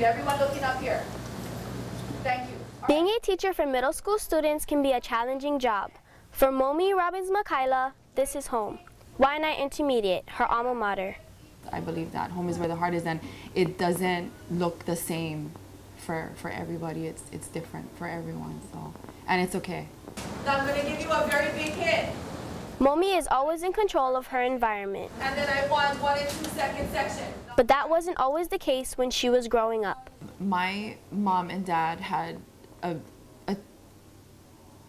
need everyone looking up here. Thank you. Being a teacher for middle school students can be a challenging job. For Momi Robins-Makaila, this is home. Waianae Intermediate, her alma mater. I believe that home is where the heart is, and it doesn't look the same for everybody. It's different for everyone, so, and it's okay. Now I'm going to give you a very big hint. Momi is always in control of her environment. And then I want 1 and 2 second section. But that wasn't always the case when she was growing up. My mom and dad had a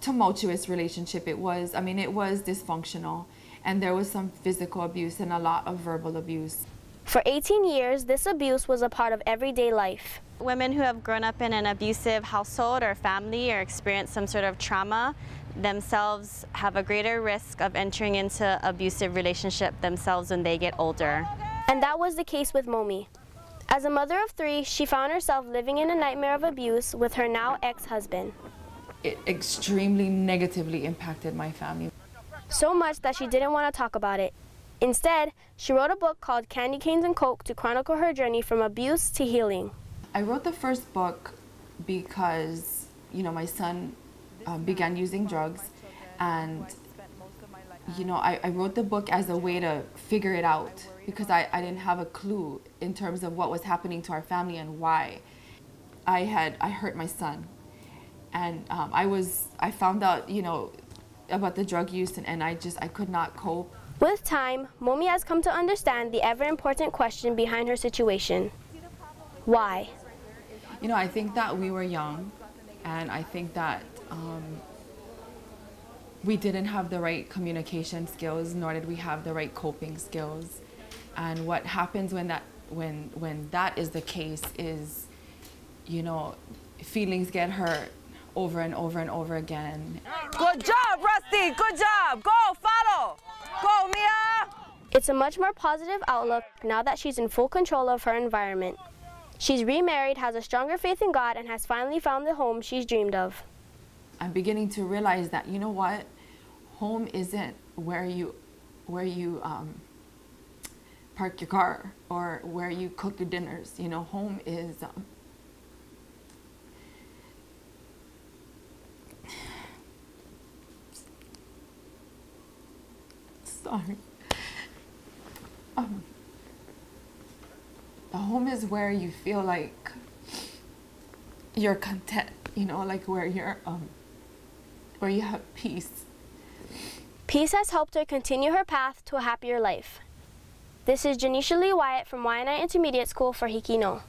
tumultuous relationship. It was dysfunctional, and there was some physical abuse and a lot of verbal abuse. For 18 years, this abuse was a part of everyday life. Women who have grown up in an abusive household or family or experienced some sort of trauma themselves have a greater risk of entering into abusive relationship themselves when they get older. And that was the case with Momi. As a mother of 3, she found herself living in a nightmare of abuse with her now ex-husband. It extremely negatively impacted my family. So much that she didn't want to talk about it. Instead, she wrote a book called Candy Canes and Coke to chronicle her journey from abuse to healing. I wrote the first book because, my son began using drugs, and, I wrote the book as a way to figure it out because I didn't have a clue in terms of what was happening to our family and why. I hurt my son, and I found out, about the drug use, and I could not cope. With time, Momi has come to understand the ever-important question behind her situation. Why? I think that we were young, and I think that we didn't have the right communication skills, nor did we have the right coping skills. And what happens when that is the case is, feelings get hurt over and over and over again. Good job, Rusty. Good job. Go, follow. Go, Mia. It's a much more positive outlook now that she's in full control of her environment. She's remarried, has a stronger faith in God, and has finally found the home she's dreamed of. I'm beginning to realize that, home isn't where you park your car or where you cook your dinners. Home is sorry. The home is where you feel like you're content, like where you have peace. Peace has helped her continue her path to a happier life. This is Janisha Lee Wyatt from Waianae Intermediate School for HIKI.